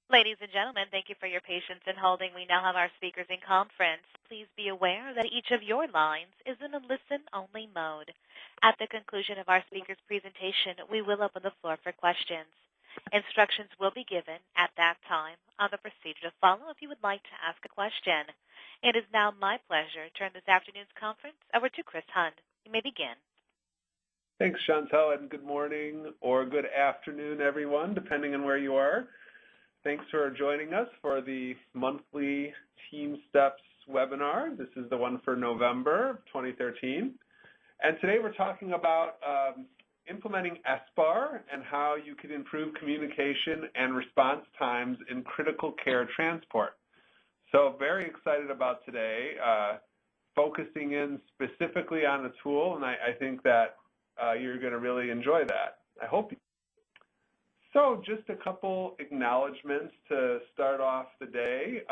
Ladies and gentlemen, thank you for your patience in holding. We now have our speakers in conference. Please be aware that each of your lines is in a listen-only mode. At the conclusion of our speaker's presentation, we will open the floor for questions. Instructions will be given at that time on the procedure to follow if you would like to ask a question. It is now my pleasure to turn this afternoon's conference over to Chris Hund. You may begin. Thanks, Chantel, and good morning or good afternoon, everyone, depending on where you are. Thanks for joining us for the monthly TeamStepps webinar. This is the one for November 2013. And today we're talking about implementing SBAR and how you can improve communication and response times in critical care transport. So very excited about today, focusing in specifically on the tool, and I think that you're going to really enjoy that. I hope you. So just a couple acknowledgements to start off the day,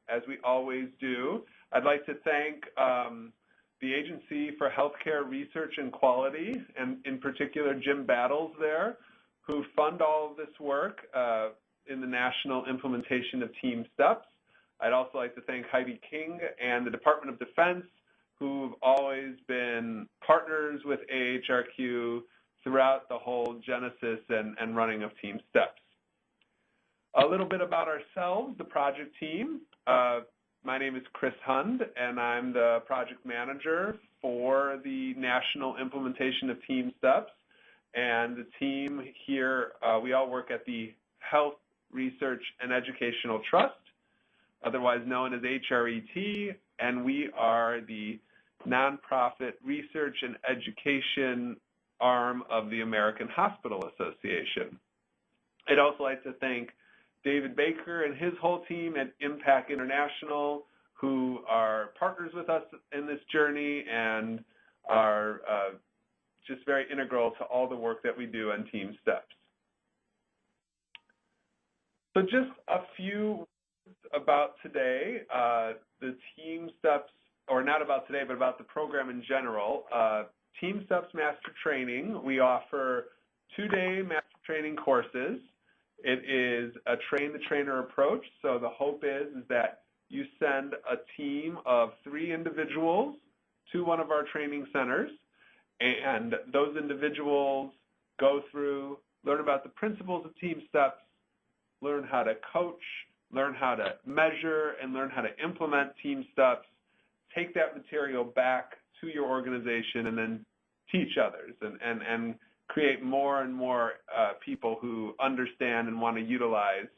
as we always do. I'd like to thank the Agency for Healthcare Research and Quality, and in particular Jim Battles there, who fund all of this work in the national implementation of TeamStepps. I'd also like to thank Heidi King and the Department of Defense, who've always been partners with AHRQ throughout the whole genesis and running of TeamStepps. A little bit about ourselves, the project team. My name is Chris Hund, and I'm the project manager for the national implementation of TeamStepps. And the team here, we all work at the Health, Research, and Educational Trust, otherwise known as HRET, and we are the nonprofit research and education arm of the American Hospital Association. I'd also like to thank David Baker and his whole team at Impact International, who are partners with us in this journey and are just very integral to all the work that we do on TeamStepps. So just a few words about today, the TeamStepps, or not about today, but about the program in general. TeamStepps Master Training, we offer 2-day master training courses. It is a train-the-trainer approach, so the hope is that you send a team of 3 individuals to one of our training centers, and those individuals go through, learn about the principles of TeamStepps, learn how to coach, learn how to measure, and learn how to implement TeamStepps, take that material back to your organization, and then teach others and create more and more people who understand and want to utilize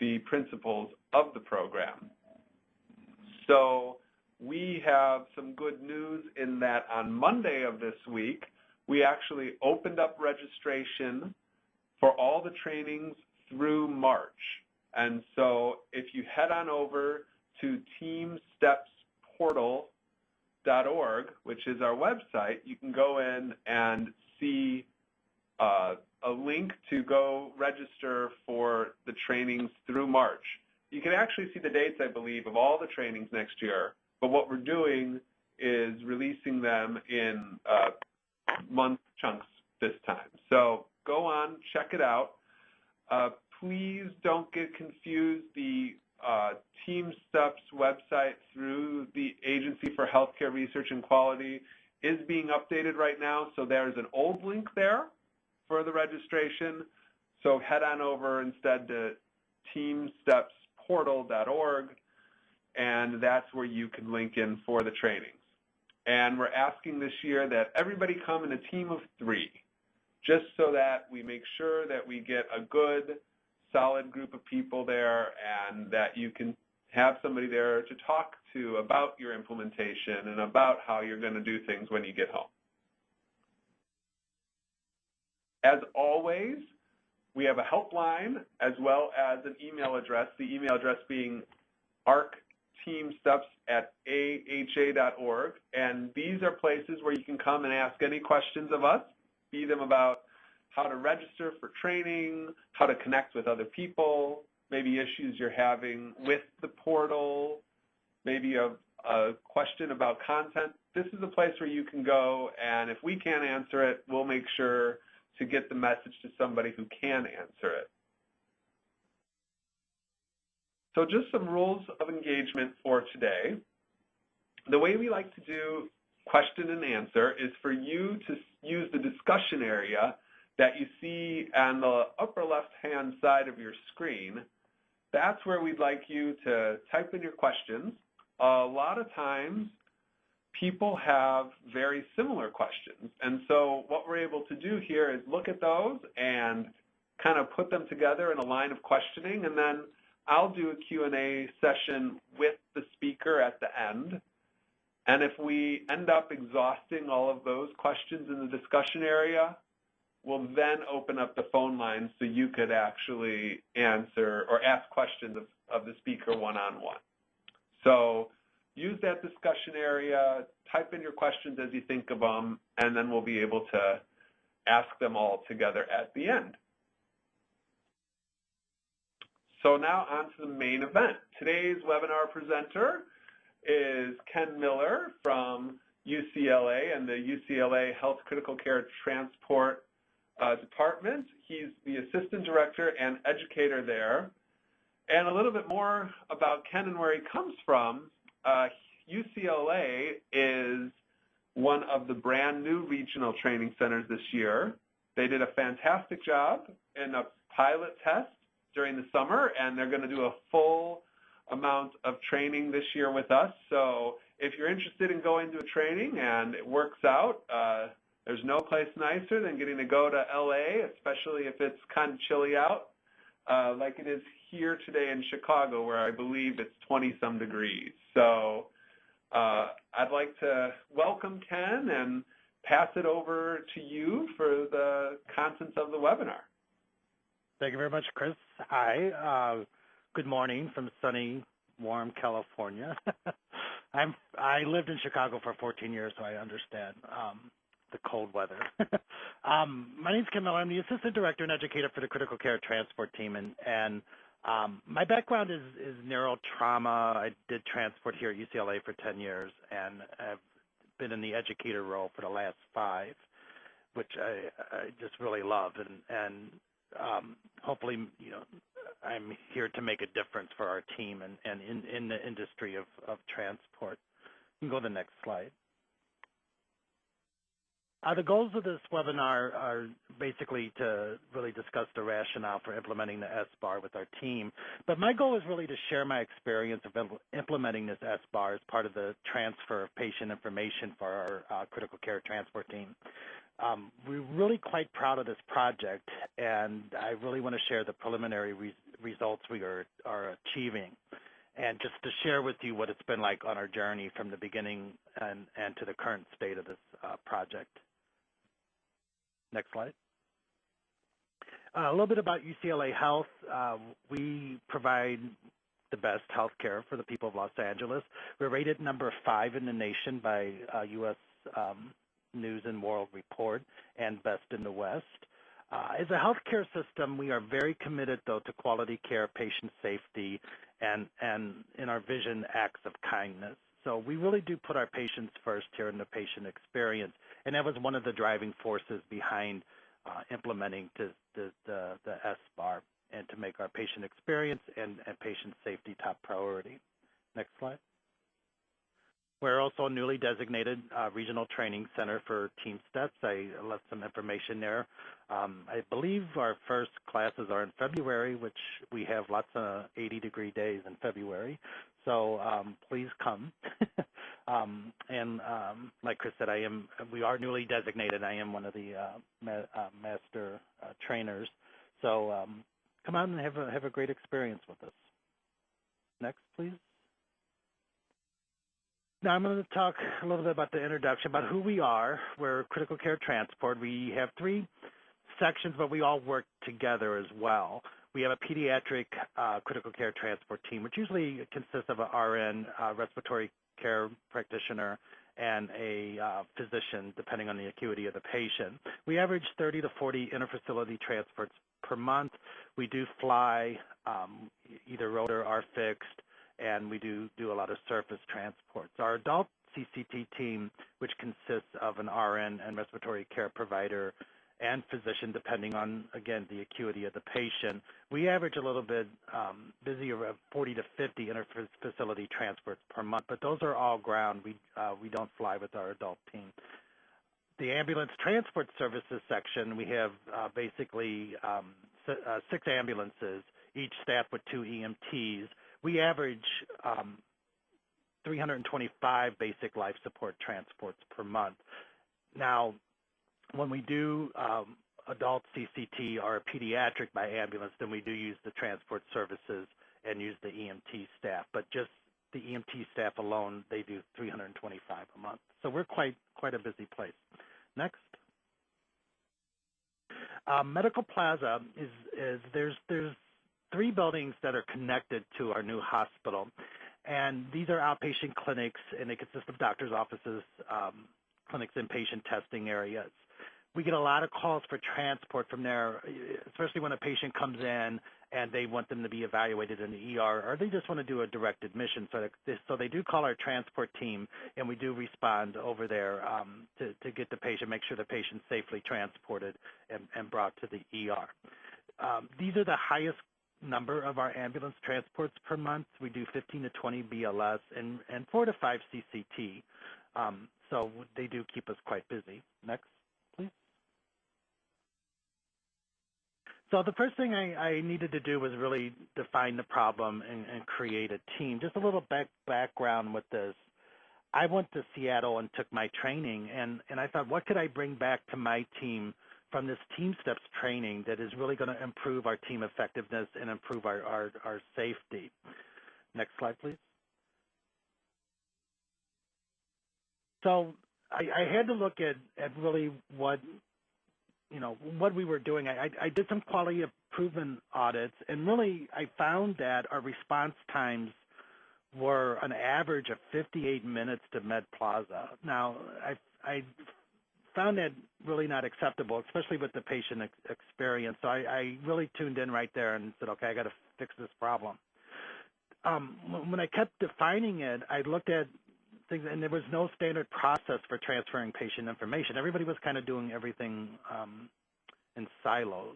the principles of the program. So we have some good news in that on Monday of this week, we actually opened up registration for all the trainings through March. And so if you head on over to TeamStepps.org, which is our website, you can go in and see a link to go register for the trainings through March. You can actually see the dates, I believe, of all the trainings next year, but what we're doing is releasing them in month chunks this time. So go on, check it out. Please don't get confused. The TeamStepps website through the Agency for Healthcare Research and Quality is being updated right now, so there's an old link there for the registration. So head on over instead to TeamStepps.org, and that's where you can link in for the trainings. And we're asking this year that everybody come in a team of 3, just so that we make sure that we get a good, solid group of people there and that you can have somebody there to talk to about your implementation and about how you're going to do things when you get home. As always, we have a helpline as well as an email address, the email address being arcteamsteps@aha.org, and these are places where you can come and ask any questions of us, be them about how to register for training, how to connect with other people, maybe issues you're having with the portal, maybe a question about content. This is a place where you can go, and if we can't answer it, we'll make sure to get the message to somebody who can answer it. So just some rules of engagement for today. The way we like to do question and answer is for you to use the discussion area that you see on the upper left-hand side of your screen. That's where we'd like you to type in your questions. A lot of times, people have very similar questions. And so what we're able to do here is look at those and kind of put them together in a line of questioning, and then I'll do a Q&A session with the speaker at the end. And if we end up exhausting all of those questions in the discussion area, we'll then open up the phone lines so you could actually answer or ask questions of the speaker one-on-one. So use that discussion area, type in your questions as you think of them, and then we'll be able to ask them all together at the end. So now on to the main event. Today's webinar presenter is Ken Miller from UCLA and the UCLA Health Critical Care Transport Department. He's the Assistant Director and Educator there. And a little bit more about Ken and where he comes from. UCLA is one of the brand new regional training centers this year. They did a fantastic job in a pilot test during the summer, and they're going to do a full amount of training this year with us. So if you're interested in going to a training and it works out, there's no place nicer than getting to go to LA, especially if it's kind of chilly out, like it is here today in Chicago, where I believe it's 20-some degrees. So I'd like to welcome Ken and pass it over to you for the contents of the webinar. Thank you very much, Chris. Hi. Good morning from sunny, warm California. I lived in Chicago for 14 years, so I understand the cold weather. My name is Ken Miller. I'm the Assistant Director and Educator for the Critical Care Transport Team, and my background is neurotrauma. I did transport here at UCLA for 10 years, and I've been in the educator role for the last 5, which I just really love, and hopefully, you know, I'm here to make a difference for our team and in the industry of transport. You can go to the next slide. The goals of this webinar are basically to really discuss the rationale for implementing the SBAR with our team. But my goal is really to share my experience of implementing this SBAR as part of the transfer of patient information for our critical care transport team. We're really quite proud of this project, and I really want to share the preliminary results we are achieving, and just to share with you what it's been like on our journey from the beginning and to the current state of this project. Next slide. A little bit about UCLA Health. We provide the best health care for the people of Los Angeles. We're rated number 5 in the nation by U.S. News and World Report, and best in the West. As a healthcare system, we are very committed, though, to quality care, patient safety, and in our vision, acts of kindness. So we really do put our patients first here in the patient experience, and that was one of the driving forces behind implementing the SBAR, and to make our patient experience and patient safety top priority. Next slide. We're also a newly designated regional training center for TeamStepps. I left some information there. I believe our first classes are in February, which we have lots of 80-degree days in February. So please come. Like Chris said, we are newly designated. I am one of the master trainers. So come out and have a great experience with us. Next, please. Now I'm going to talk a little bit about the introduction, about who we are. We're Critical Care Transport. We have 3 sections, but we all work together as well. We have a pediatric critical care transport team, which usually consists of an RN, respiratory care practitioner, and a physician, depending on the acuity of the patient. We average 30 to 40 interfacility transports per month. We do fly, either rotor or fixed, and we do a lot of surface transports. Our adult CCT team, which consists of an RN and respiratory care provider and physician, depending on, again, the acuity of the patient. We average a little bit busier of 40 to 50 interfacility transports per month, but those are all ground. We don't fly with our adult team. The ambulance transport services section, we have basically 6 ambulances, each staffed with 2 EMTs. We average 325 basic life support transports per month. Now, when we do adult CCT or a pediatric by ambulance, then we do use the transport services and use the EMT staff. But just the EMT staff alone, they do 325 a month. So we're quite a busy place. Next. Medical Plaza is there's 3 buildings that are connected to our new hospital, and these are outpatient clinics, and they consist of doctors' offices, clinics, and patient testing areas. We get a lot of calls for transport from there, especially when a patient comes in and they want them to be evaluated in the ER, or they just want to do a direct admission. So they do call our transport team, and we do respond over there to get the patient, make sure the patient's safely transported and brought to the ER. These are the highest number of our ambulance transports per month. We do 15 to 20 BLS and 4 to 5 CCT. So they do keep us quite busy. Next, please. So the first thing I needed to do was really define the problem and create a team. Just a little background with this. I went to Seattle and took my training, and I thought, what could I bring back to my team from this TeamStepps training that is really going to improve our team effectiveness and improve our safety? Next slide, please. So I had to look at really what we were doing. I did some quality improvement audits, and really I found that our response times were an average of 58 minutes to Med Plaza. Now, I found that really not acceptable, especially with the patient experience. So I really tuned in right there and said, okay, I got to fix this problem. When I kept defining it, I looked at things, and there was no standard process for transferring patient information. Everybody was kind of doing everything in silos.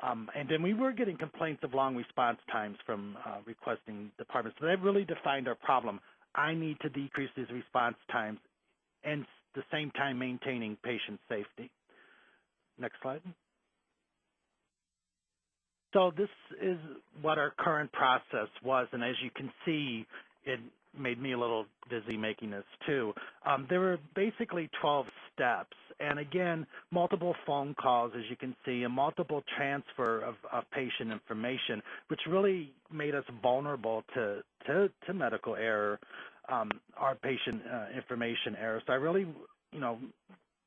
And then we were getting complaints of long response times from requesting departments. So that really defined our problem. I need to decrease these response times and at the same time maintaining patient safety. Next slide. So this is what our current process was, and as you can see, it made me a little dizzy making this too. There were basically 12 steps, and again, multiple phone calls, as you can see, and multiple transfer of patient information, which really made us vulnerable to medical error, our patient information error. So I really,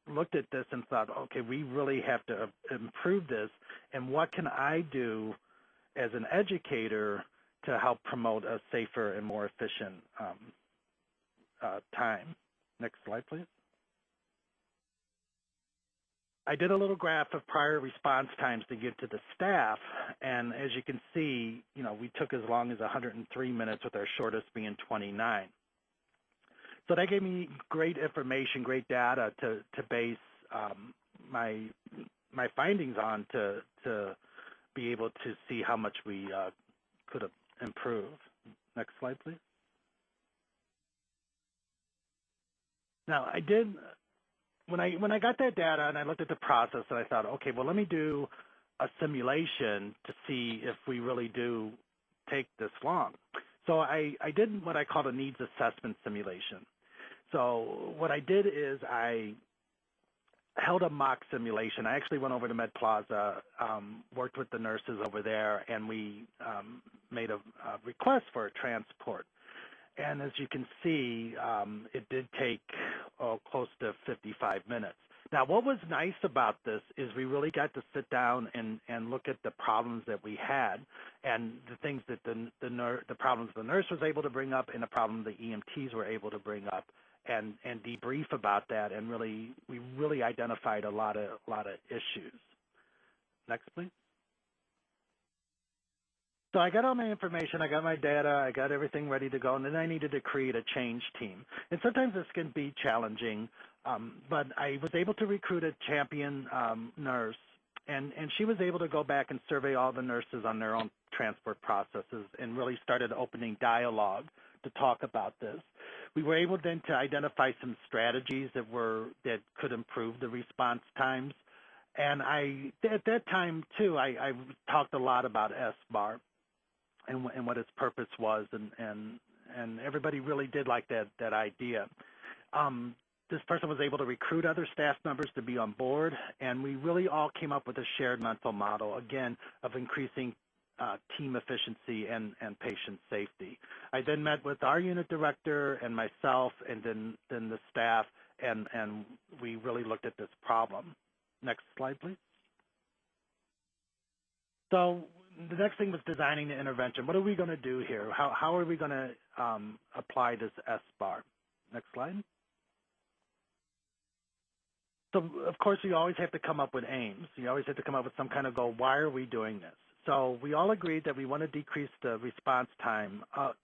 looked at this and thought, okay, we really have to improve this, and what can I do as an educator to help promote a safer and more efficient time. Next slide, please. I did a little graph of prior response times to give to the staff, and as you can see, we took as long as 103 minutes with our shortest being 29. So that gave me great information, great data to base my findings on to be able to see how much we could have improve. Next slide, please. Now, I did, when I got that data and I looked at the process, and I thought, okay, well, let me do a simulation to see if we really do take this long. So I did what I called a needs assessment simulation. So what I did is I held a mock simulation. I actually went over to Med Plaza, worked with the nurses over there, and we made a request for a transport. And as you can see, it did take close to 55 minutes. Now, what was nice about this is we really got to sit down and look at the problems that we had and the things that the problems the nurse was able to bring up and the problem the EMTs were able to bring up, and debrief about that, and we really identified a lot of issues. Next, please. So I got all my information, I got my data, I got everything ready to go, and then I needed to create a change team. And sometimes this can be challenging. But I was able to recruit a champion nurse, and she was able to go back and survey all the nurses on their own transport processes and really started opening dialogue to talk about this. We were able then to identify some strategies that could improve the response times. And at that time, too, I talked a lot about SBAR and what its purpose was, and everybody really did like that idea. This person was able to recruit other staff members to be on board, and we really all came up with a shared mental model, again, of increasing team efficiency and patient safety. I then met with our unit director and myself and then the staff, and we really looked at this problem. Next slide, please. So the next thing was designing the intervention. What are we going to do here? How are we going to apply this SBAR? Next slide. So, of course, you always have to come up with aims. You always have to come up with some kind of goal. Why are we doing this? So we all agreed that we want to decrease the response time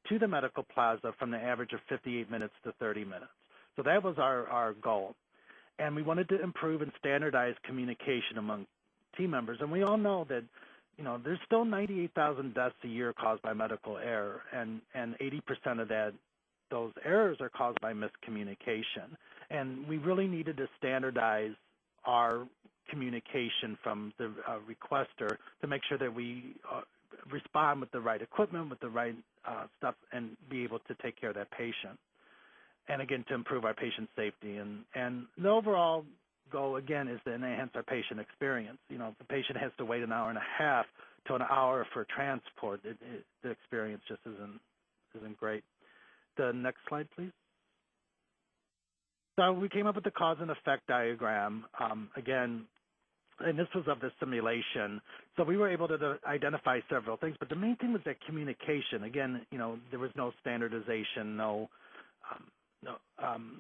to the medical plaza from the average of 58 minutes to 30 minutes. So that was our goal. And we wanted to improve and standardize communication among team members. And we all know that, there's still 98,000 deaths a year caused by medical error, and 80% of those errors are caused by miscommunication. And we really needed to standardize our communication from the requester to make sure that we respond with the right equipment, with the right stuff, and be able to take care of that patient. And again, to improve our patient safety. And the overall goal, again, is to enhance our patient experience. If the patient has to wait an hour and a half to an hour for transport, the experience just isn't great. The next slide, please. So we came up with the cause and effect diagram, again, and this was of the simulation. So we were able to identify several things, but the main thing was that communication. Again, there was no standardization,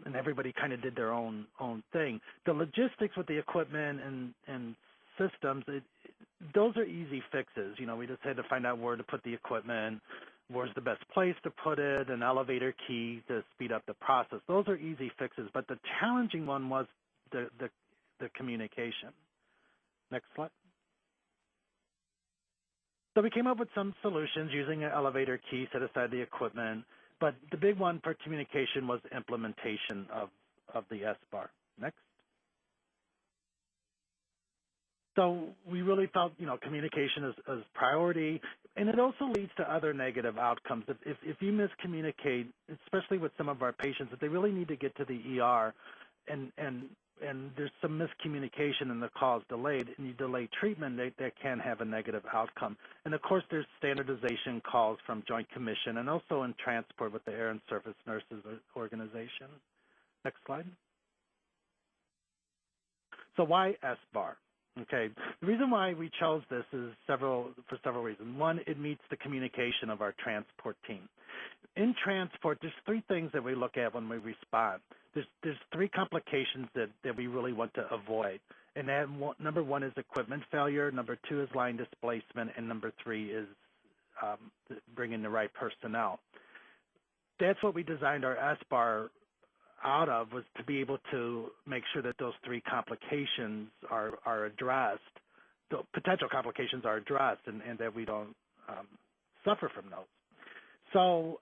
and everybody kind of did their own thing. The logistics with the equipment and systems, those are easy fixes. We just had to find out where to put the equipment, where's the best place to put it, an elevator key to speed up the process. Those are easy fixes, but the challenging one was the communication. Next slide. So we came up with some solutions using an elevator key, set aside the equipment, but the big one for communication was implementation of the SBAR. Next. So we really felt, communication is priority, and it also leads to other negative outcomes. If you miscommunicate, especially with some of our patients, if they really need to get to the ER, and there's some miscommunication and the call's delayed, and you delay treatment, that can have a negative outcome. And of course, there's standardization calls from Joint Commission and also in transport with the Air and Surface Nurses Organization. Next slide. So why SBAR? Okay, the reason why we chose this is for several reasons. One, it meets the communication of our transport team. In transport, there's three things that we look at when we respond. There's three complications that we really want to avoid. And that number one is equipment failure, number two is line displacement, and number three is bringing the right personnel. That's what we designed our SBAR out of, was to be able to make sure that those three complications are addressed, the potential complications are addressed, and that we don't suffer from those. So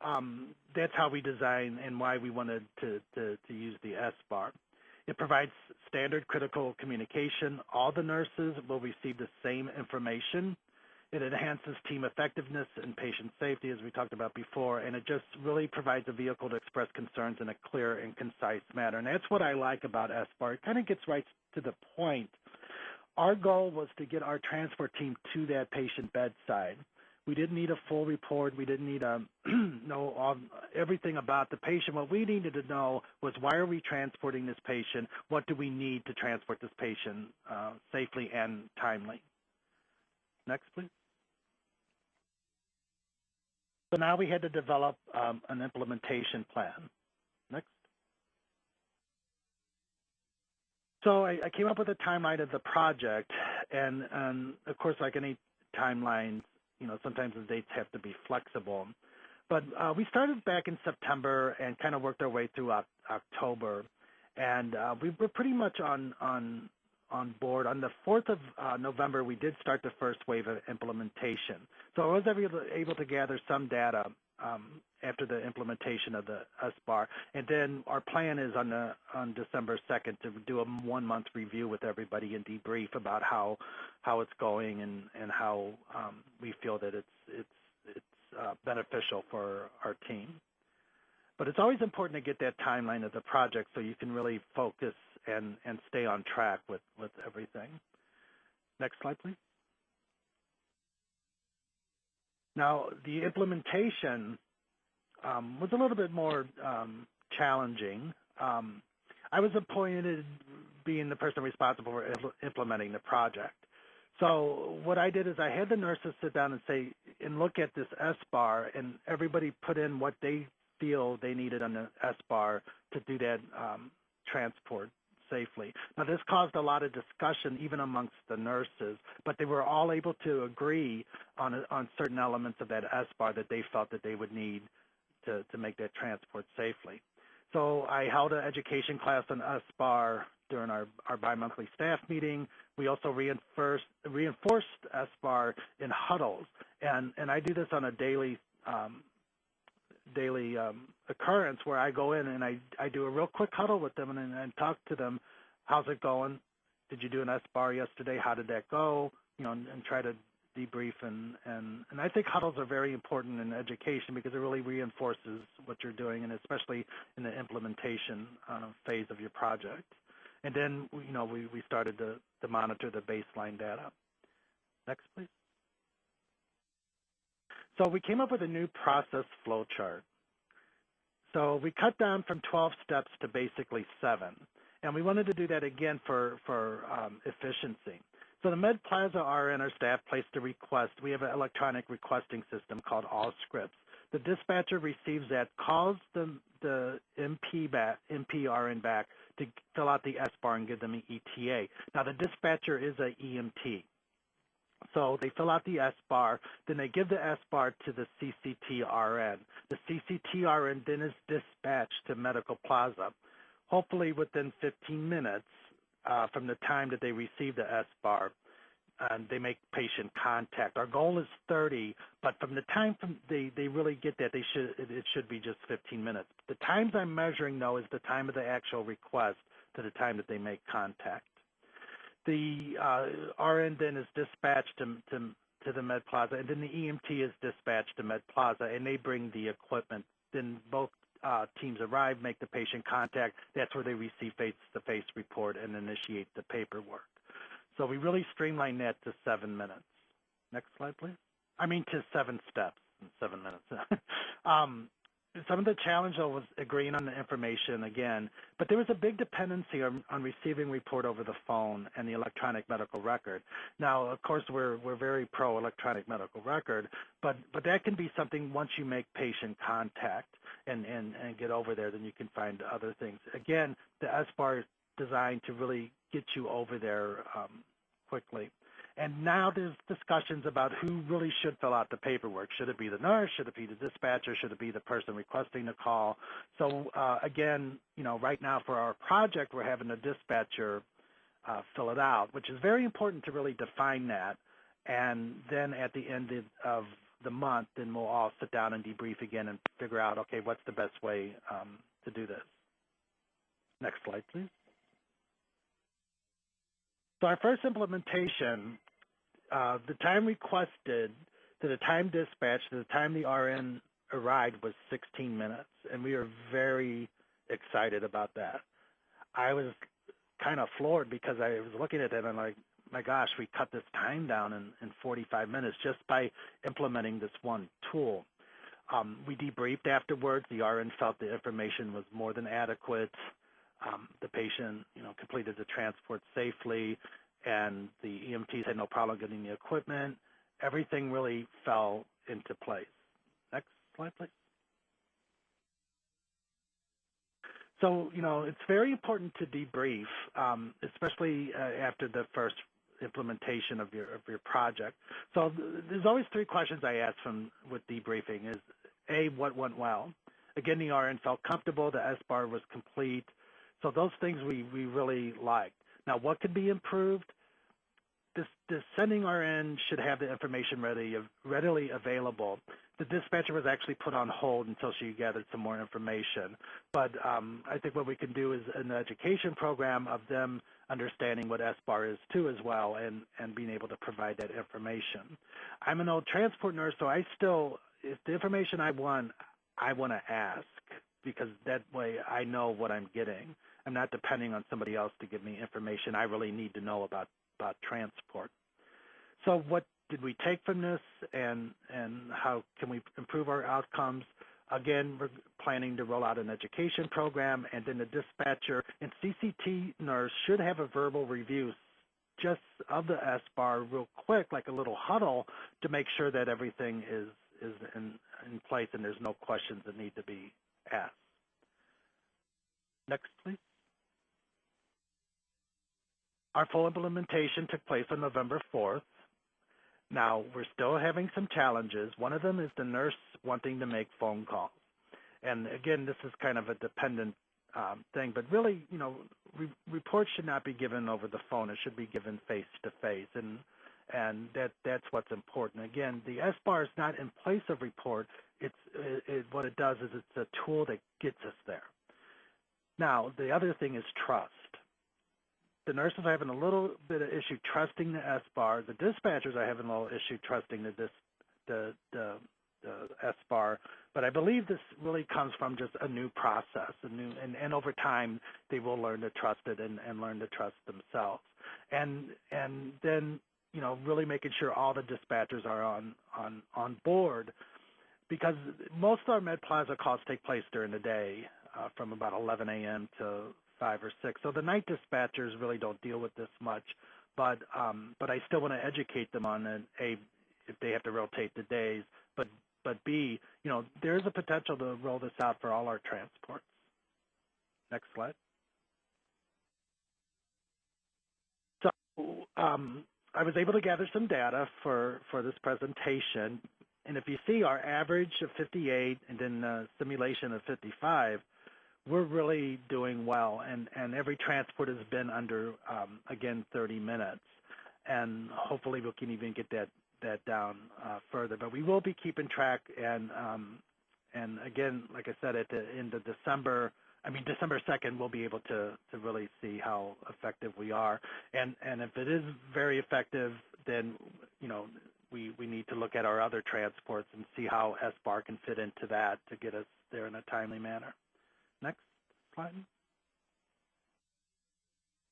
that's how we designed and why we wanted to use the SBAR. It provides standard critical communication. All the nurses will receive the same information. It enhances team effectiveness and patient safety, as we talked about before, and it just really provides a vehicle to express concerns in a clear and concise manner. And that's what I like about SBAR. It kind of gets right to the point. Our goal was to get our transport team to that patient bedside. We didn't need a full report. We didn't need to know everything about the patient. What we needed to know was, why are we transporting this patient? What do we need to transport this patient safely and timely? Next, please. So now we had to develop an implementation plan. Next. So I came up with a timeline of the project, and of course, like any timeline, sometimes the dates have to be flexible. But we started back in September and kind of worked our way through October. And we were pretty much on board. On the 4th of November, we did start the first wave of implementation. So I was able to gather some data after the implementation of the SBAR. And then our plan is on December 2nd to do a 1-month review with everybody and debrief about how it's going and how we feel that it's beneficial for our team. But it's always important to get that timeline of the project so you can really focus and stay on track with everything. Next slide, please. Now, the implementation was a little bit more challenging. I was appointed being the person responsible for implementing the project. So what I did is I had the nurses sit down and say, and look at this SBAR, and everybody put in what they feel they needed on the SBAR to do that transport safely. Now, this caused a lot of discussion even amongst the nurses, but they were all able to agree on certain elements of that SBAR that they felt that they would need to make that transport safely. So I held an education class on SBAR during our bi-monthly staff meeting. We also reinforced SBAR in Huddles, and I do this on a daily occurrence where I go in and I do a real quick huddle with them and talk to them. How's it going? Did you do an SBAR yesterday? How did that go? And try to debrief. And I think huddles are very important in education because it really reinforces what you're doing, and especially in the implementation phase of your project. And then, we started to monitor the baseline data. Next, please. So we came up with a new process flow chart. So we cut down from 12 steps to basically 7. And we wanted to do that again for efficiency. So the Med Plaza RN or staff placed a request. We have an electronic requesting system called AllScripts. The dispatcher receives that, calls the MP/RN back to fill out the SBAR and give them an ETA. Now, the dispatcher is an EMT. So they fill out the SBAR, then they give the SBAR to the CCTRN. The CCTRN then is dispatched to Medical Plaza, hopefully within 15 minutes from the time that they receive the SBAR. And they make patient contact. Our goal is 30, but from the time they really get that, it should be just 15 minutes. The times I'm measuring, though, is the time of the actual request to the time that they make contact. The RN then is dispatched to the Med Plaza, and then the EMT is dispatched to Med Plaza, and they bring the equipment. Then both teams arrive, make the patient contact. That's where they receive face-to-face report and initiate the paperwork. So we really streamline that to 7 minutes. Next slide, please. To 7 steps in 7 minutes. Some of the challenge, though, was agreeing on the information again, but there was a big dependency on receiving report over the phone and the electronic medical record. Now, of course, we're very pro electronic medical record, but that can be something once you make patient contact and get over there, then you can find other things. Again, the SBAR is designed to really get you over there quickly. And now there's discussions about who really should fill out the paperwork. Should it be the nurse? Should it be the dispatcher? Should it be the person requesting the call? So again, right now for our project, we're having a dispatcher fill it out, which is very important to really define that. And then at the end of the month, then we'll all sit down and debrief again and figure out, okay, what's the best way to do this? Next slide, please. So our first implementation, the time requested to the time dispatched to the time the RN arrived was 16 minutes, and we were very excited about that. I was kind of floored because I was looking at that and I'm like, my gosh, we cut this time down in 45 minutes just by implementing this one tool. We debriefed afterwards. The RN felt the information was more than adequate. The patient, completed the transport safely, and the EMTs had no problem getting the equipment. Everything really fell into place. Next slide, please. So, it's very important to debrief, especially after the first implementation of your project. So there's always 3 questions I ask with debriefing is, A, what went well? Again, the RN felt comfortable, the SBAR was complete, So those things we really liked. Now, what could be improved? This sending RN should have the information readily available. The dispatcher was actually put on hold until she gathered some more information. But I think what we can do is an education program of them understanding what SBAR is too as well, and being able to provide that information. I'm an old transport nurse, so I still, if the information I want to ask, because that way I know what I'm getting. I'm not depending on somebody else to give me information I really need to know about transport. So what did we take from this, and how can we improve our outcomes? Again, we're planning to roll out an education program, and then the dispatcher and CCT nurse should have a verbal review just of the SBAR real quick, like a little huddle, to make sure that everything is in place and there's no questions that need to be asked. Next, please. Our full implementation took place on November 4th. Now, we're still having some challenges. One of them is the nurse wanting to make phone calls. And again, this is kind of a dependent thing, but really, you know, reports should not be given over the phone. It should be given face-to-face, and that's what's important. Again, the SBAR is not in place of report. What it does is it's a tool that gets us there. Now, the other thing is trust. The nurses are having a little bit of issue trusting the SBAR. The dispatchers are having a little issue trusting the SBAR. But I believe this really comes from just a new process, and over time they will learn to trust it and learn to trust themselves. And then, you know, really making sure all the dispatchers are on board, because most of our Med Plaza calls take place during the day from about 11 a.m. to 5 or 6. So the night dispatchers really don't deal with this much, but I still want to educate them on it, A, if they have to rotate the days, but B, you know, there's a potential to roll this out for all our transports. Next slide. So I was able to gather some data for this presentation, and if you see our average of 58 and then simulation of 55, we're really doing well, and every transport has been under, again, 30 minutes, and hopefully we can even get that down further. But we will be keeping track, and again, like I said, at the end of December 2nd, we'll be able to really see how effective we are, and if it is very effective, then, you know, we need to look at our other transports and see how SBAR can fit into that to get us there in a timely manner. Next slide.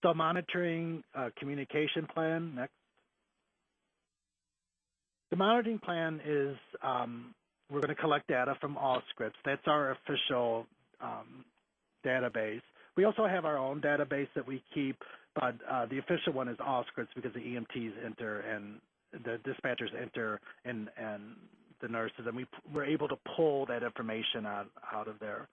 So monitoring communication plan, next. The monitoring plan is we're going to collect data from all scripts. That's our official database. We also have our own database that we keep, but the official one is all scripts because the EMTs enter and the dispatchers enter and the nurses, and we're able to pull that information out of there.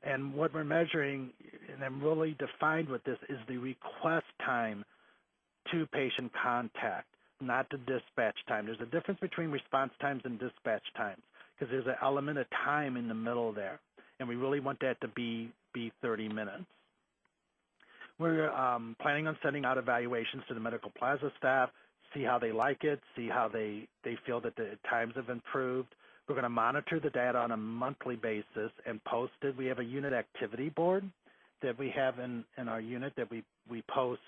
And what we're measuring, and I'm really defined with this, is the request time to patient contact, not the dispatch time. There's a difference between response times and dispatch times because there's an element of time in the middle there, and we really want that to be 30 minutes. We're planning on sending out evaluations to the Medical Plaza staff, see how they like it, see how they feel that the times have improved. We're going to monitor the data on a monthly basis and post it. We have a unit activity board that we have in our unit that we post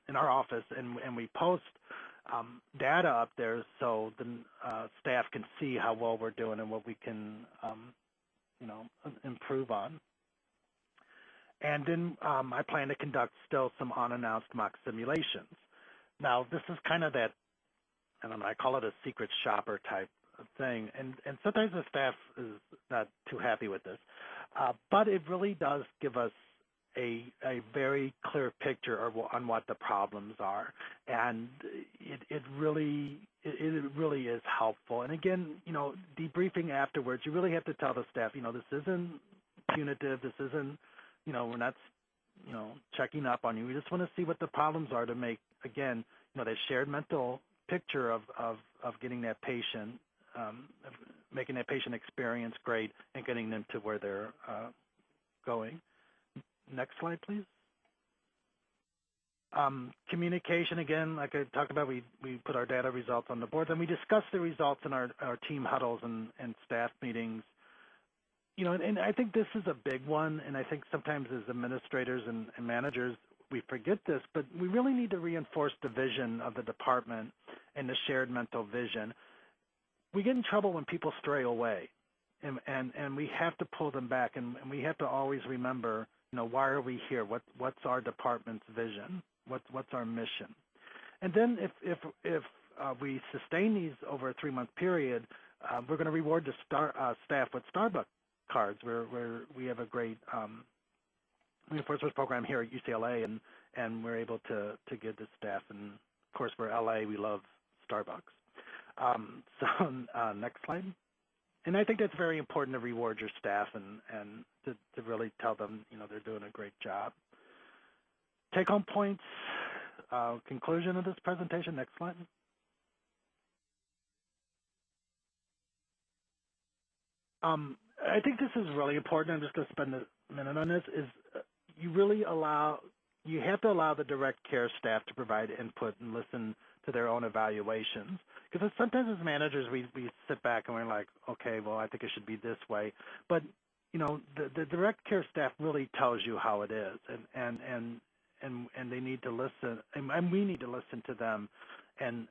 in our office, and we post data up there so the staff can see how well we're doing and what we can improve on. And then I plan to conduct still some unannounced mock simulations. Now, this is kind of that, I don't know, I call it a secret shopper type thing, and sometimes the staff is not too happy with this, but it really does give us a very clear picture on what the problems are, and it really is helpful. And again, you know, debriefing afterwards, you really have to tell the staff, you know, this isn't punitive, this isn't, you know, we're not, you know, checking up on you. We just want to see what the problems are to make, again, you know, that shared mental picture of getting that patient, making that patient experience great and getting them to where they're going. Next slide, please. Communication, again, like I talked about, we put our data results on the board, and we discuss the results in our team huddles and staff meetings. You know, and I think this is a big one, and I think sometimes as administrators and managers, we forget this, but we really need to reinforce the vision of the department and the shared mental vision. We get in trouble when people stray away, and we have to pull them back, and we have to always remember, you know, why are we here? What's our department's vision? What's our mission? And then if we sustain these over a 3-month period, we're going to reward the staff with Starbucks cards, where we have a great reinforcement program here at UCLA, and we're able to give the staff. And of course, we're LA, we love Starbucks. So next slide. And I think that's very important to reward your staff and to really tell them, you know, they're doing a great job. Take-home points, conclusion of this presentation. Next slide. I think this is really important. I'm just going to spend a minute on this. You have to allow the direct care staff to provide input and listen to their own evaluations. Because sometimes as managers, we sit back and we're like, okay, well, I think it should be this way. But, you know, the direct care staff really tells you how it is, and they need to listen, and we need to listen to them and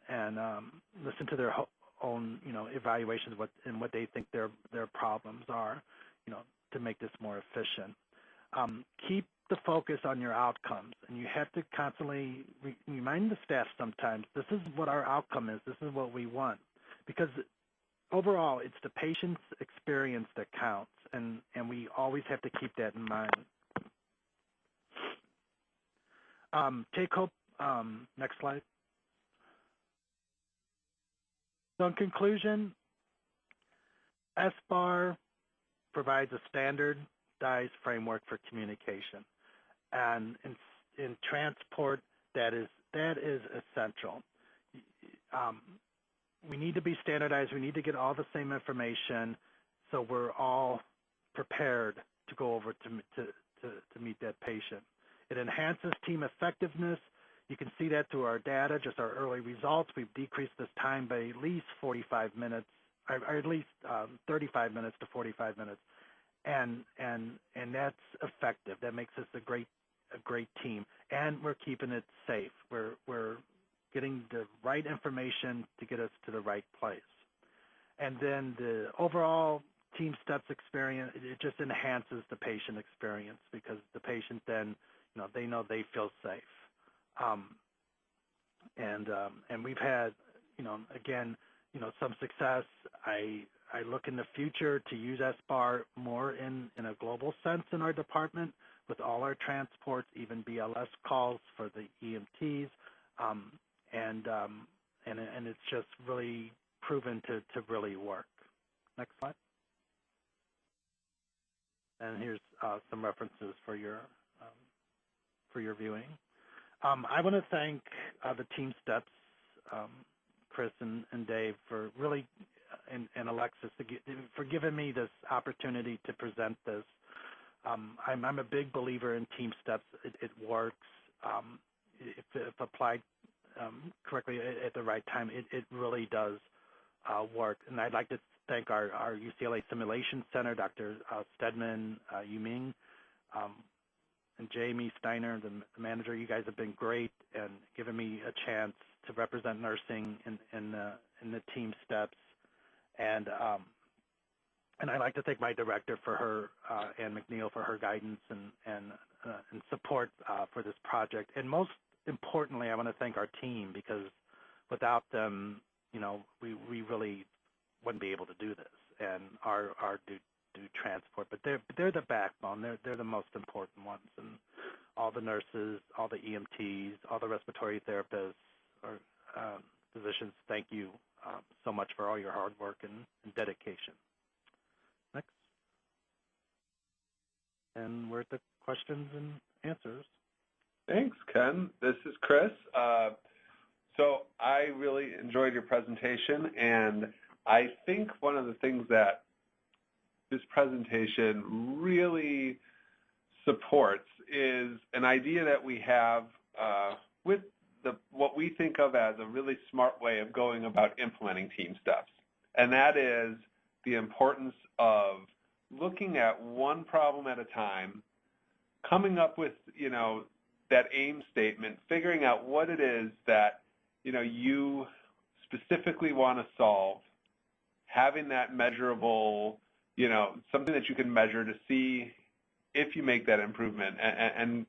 listen to their own, you know, evaluations and what they think their problems are, you know, to make this more efficient. Keep the focus on your outcomes, and you have to constantly remind the staff sometimes, this is what our outcome is, this is what we want, because overall it's the patient's experience that counts, and we always have to keep that in mind. Take hope, next slide. So in conclusion, SBAR provides a standardized framework for communication, and in transport, that is essential. We need to be standardized. We need to get all the same information, so we're all prepared to go over to meet that patient. It enhances team effectiveness. You can see that through our data, just our early results. We've decreased this time by at least 45 minutes, or at least 35 minutes to 45 minutes, and that's effective. That makes us a great team, and we're keeping it safe. We're getting the right information to get us to the right place, and then the overall TeamStepps experience, it just enhances the patient experience, because the patient then, you know, they feel safe. And we've had, you know, again, you know, some success. I look in the future to use SBAR more in a global sense in our department, with all our transports, even BLS calls for the EMTs, and it's just really proven to really work. Next slide. And here's some references for your viewing. I want to thank the TeamStepps, Chris and Dave, for really, and Alexis, for giving me this opportunity to present this. I'm a big believer in TeamStepps. It works. If applied correctly at the right time, it really does work. And I'd like to thank our UCLA Simulation Center, Dr. Stedman, Yuming, and Jamie Steiner, the manager. You guys have been great and given me a chance to represent nursing in the TeamStepps. And I'd like to thank my director for her, Ann McNeil, for her guidance and support for this project. And most importantly, I want to thank our team, because without them, you know, we really wouldn't be able to do this and do transport. But they're the backbone. They're the most important ones. And all the nurses, all the EMTs, all the respiratory therapists, or physicians, thank you so much for all your hard work and dedication. Next. And we're at the questions and answers. Thanks, Ken. This is Chris. So I really enjoyed your presentation, and I think one of the things that this presentation really supports is an idea that we have with what we think of as a really smart way of going about implementing TeamStepps, and that is the importance of looking at one problem at a time, coming up with, that aim statement, figuring out what it is that, you specifically want to solve, having that measurable, something that you can measure to see if you make that improvement, and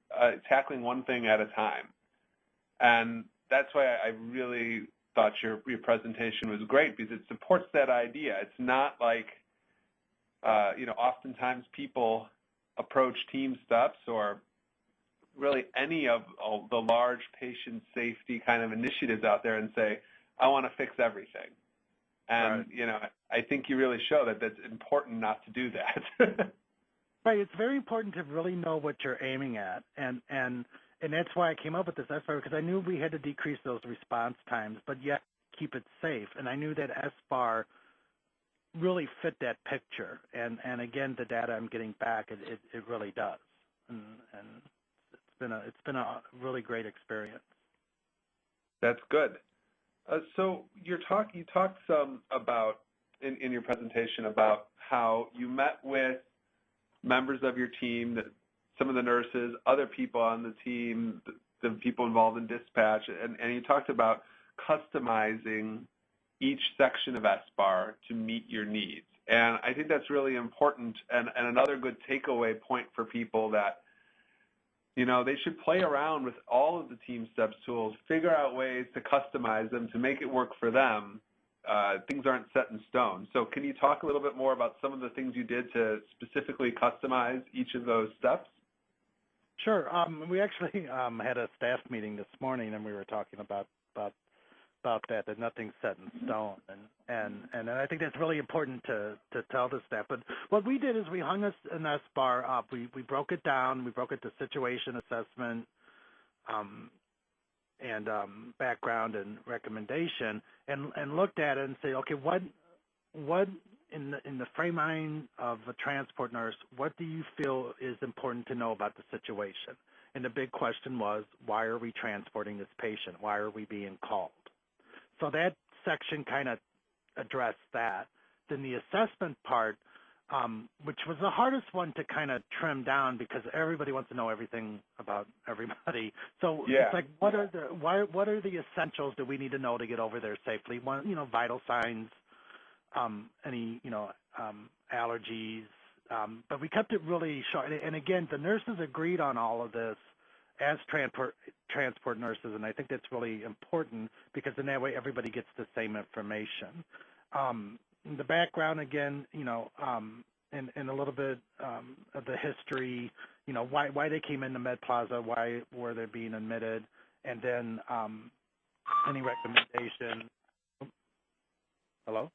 tackling one thing at a time. And that's why I really thought your presentation was great, because it supports that idea. It's not like, oftentimes people approach TeamStepps or really any of the large patient safety kind of initiatives out there and say, I want to fix everything. And, right. I think you really show that that's important not to do that. Right. It's very important to really know what you're aiming at. And that's why I came up with this SBAR, because I knew we had to decrease those response times, but yet keep it safe. And I knew that SBAR really fit that picture. And again, the data I'm getting back, it really does. And it's been a really great experience. That's good. So you talked some about in your presentation about how you met with members of your team, some of the nurses, other people on the team, the people involved in dispatch, and you talked about customizing each section of SBAR to meet your needs. And I think that's really important, and another good takeaway point for people that, they should play around with all of the TeamStepps tools, figure out ways to customize them to make it work for them. Things aren't set in stone. So can you talk a little bit more about some of the things you did to specifically customize each of those steps? Sure. We actually had a staff meeting this morning, and we were talking about that nothing's set in stone, and I think that's really important to tell the staff. But what we did is we hung an SBAR up. We broke it down. We broke it to situation assessment, and background and recommendation, and looked at it and say, okay, what in the frame mind of a transport nurse, what do you feel is important to know about the situation? And the big question was, why are we transporting this patient? Why are we being called? So that section kind of addressed that. Then the assessment part, which was the hardest one to kind of trim down because everybody wants to know everything about everybody. So It's like, what are the essentials that we need to know to get over there safely? One, vital signs, any allergies, but we kept it really short. And again, the nurses agreed on all of this as transport nurses, and I think that's really important because in that way everybody gets the same information. The background again, and a little bit of the history, why they came into Med Plaza, why were they being admitted, and then any recommendation. Hello?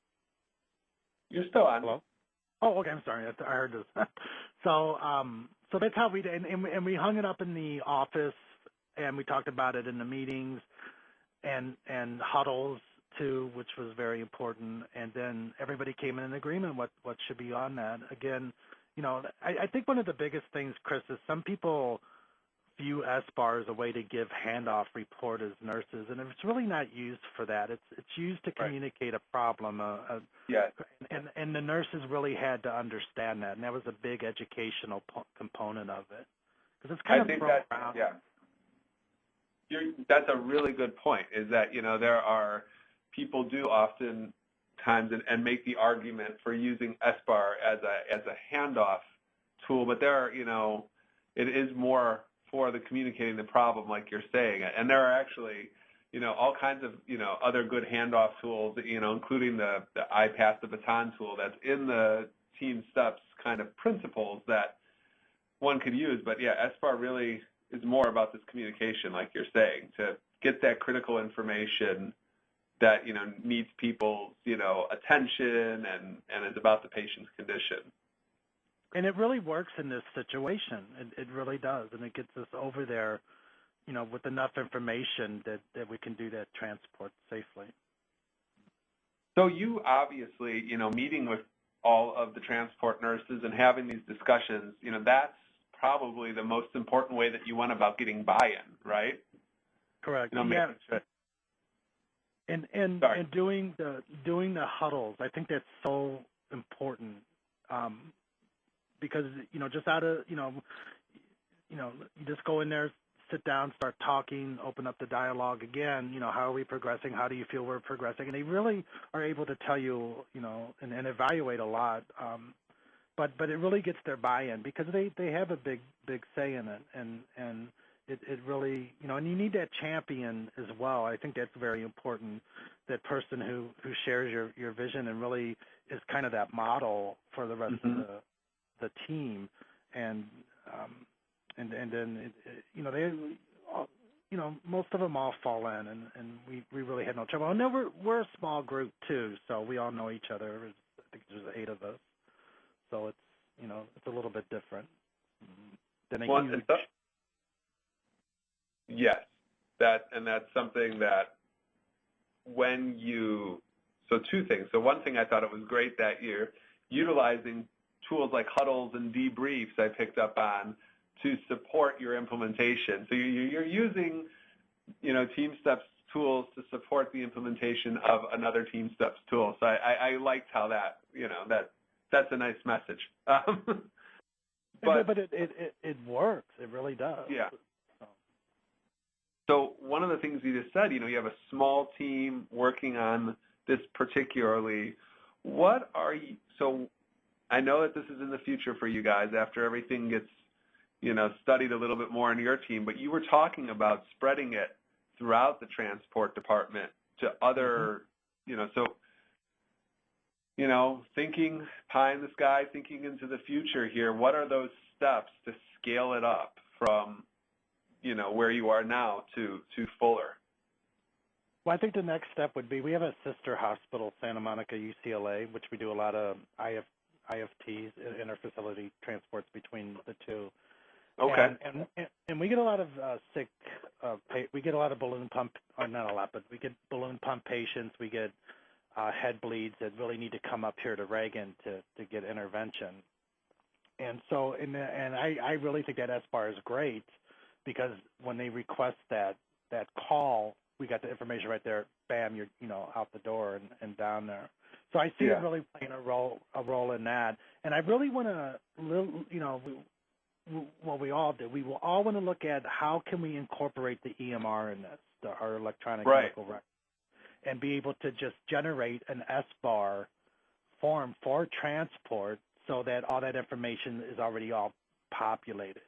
You're still on. Hello? Oh, okay. I'm sorry. I heard this. So that's how we did, and we hung it up in the office, and we talked about it in the meetings, and Huddles too, which was very important. And then everybody came in agreement what should be on that. Again, I think one of the biggest things, Chris, is some people view SBAR as a way to give handoff report as nurses, and it's really not used for that. It's used to communicate a problem. And the nurses really had to understand that, and that was a big educational component of it. Because it's kind of thrown around. That's a really good point, is that, there are people do often times and make the argument for using SBAR as a handoff tool, but there are, it is more for the communicating the problem, like you're saying. And there are actually, all kinds of, other good handoff tools, including the I pass the baton tool that's in the TeamStepps kind of principles that one could use. But SBAR really is more about this communication, like you're saying, to get that critical information that, needs people's, attention and is about the patient's condition. And it really works in this situation. It really does, and it gets us over there, with enough information that we can do that transport safely. So you obviously, meeting with all of the transport nurses and having these discussions, that's probably the most important way that you went about getting buy-in, right? Correct. You know, Yeah. making sure. And doing the huddles, I think that's so important, because just out of you just go in there, sit down, start talking, open up the dialogue again. How are we progressing? How do you feel we're progressing? And they really are able to tell you, and evaluate a lot. But it really gets their buy-in because they have a big say in it, and it really, and you need that champion as well. I think that's very important, that person who shares your vision and really is kind of that model for the rest of the team. And then, most of them all fall in, and we really had no trouble. And then we're a small group, too, so we all know each other. I think there's 8 of us. So it's, it's a little bit different than a huge... Yes, that's something that so 2 things. So one thing, I thought it was great that you're utilizing tools like Huddles and Debriefs I picked up on to support your implementation. So you're using, TeamStepps tools to support the implementation of another TeamStepps tool. So I liked how that, that's a nice message. But it works. It really does. Yeah. So one of the things you just said, you have a small team working on this particularly. So I know that this is in the future for you guys after everything gets, studied a little bit more in your team, but you were talking about spreading it throughout the transport department to other, thinking pie in the sky, thinking into the future here, what are those steps to scale it up from, where you are now to fuller? Well, I think the next step would be, we have a sister hospital, Santa Monica, UCLA, which we do a lot of IFTs, interfacility transports between the two. Okay. And we get a lot of sick, we get a lot of balloon pump, or not a lot, but we get balloon pump patients. We get head bleeds that really need to come up here to Reagan to get intervention. And so, and I really think that SBAR is great, because when they request that call, we got the information right there. Bam, you're out the door and down there. So I see it really playing a role in that. And I really want to, what we all do. We will all want to look at how can we incorporate the EMR in this, our electronic medical record, and be able to just generate an SBAR form for transport, so that all that information is already all populated.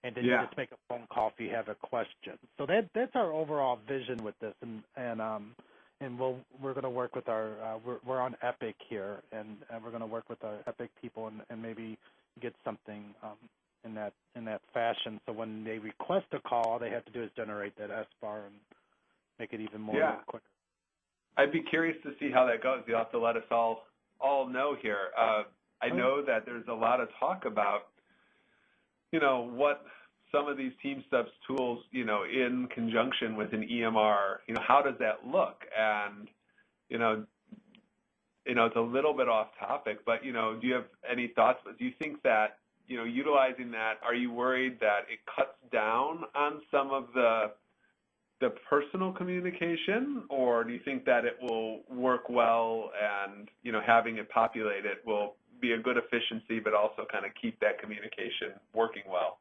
And then you just make a phone call if you have a question. So that's our overall vision with this, and we're going to work with we're on Epic here, and we're going to work with our Epic people and maybe get something in that fashion. So when they request a call, all they have to do is generate that SBAR and make it even more quicker. I'd be curious to see how that goes. You'll have to let us all know here. I know that there's a lot of talk about, what some of these TeamStepps tools, in conjunction with an EMR, how does that look? And, it's a little bit off topic, but, do you have any thoughts? Do you think that, utilizing that, are you worried that it cuts down on some of the personal communication, or do you think that it will work well and, having it populated will be a good efficiency, but also kind of keep that communication working well?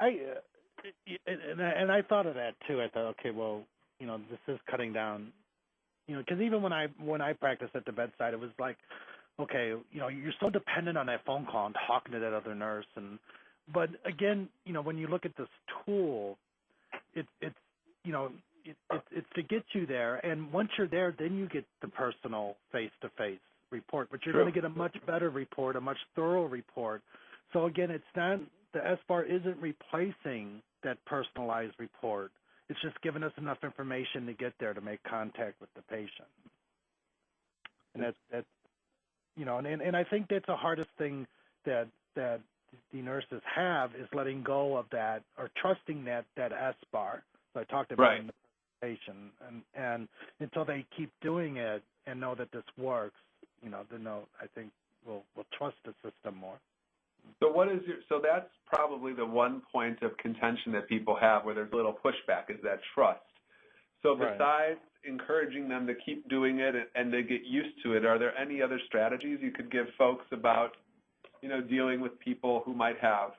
I thought of that too. I thought, okay, well, this is cutting down, because even when I practiced at the bedside, it was like, okay, you're so dependent on that phone call and talking to that other nurse, but again, when you look at this tool, it's to get you there, and once you're there, then you get the personal face-to-face report, but you're going to get a much better report, a much thorough report. So again, it's not, the SBAR isn't replacing that personalized report. It's just giving us enough information to get there to make contact with the patient. And that's and I think that's the hardest thing that the nurses have, is letting go of that, or trusting that SBAR. So I talked about in the presentation, and until they keep doing it and know that this works, then I think we'll trust the system more. So that's probably the one point of contention that people have where there's a little pushback is that trust. So besides encouraging them to keep doing it and to get used to it, are there any other strategies you could give folks about, dealing with people who might have,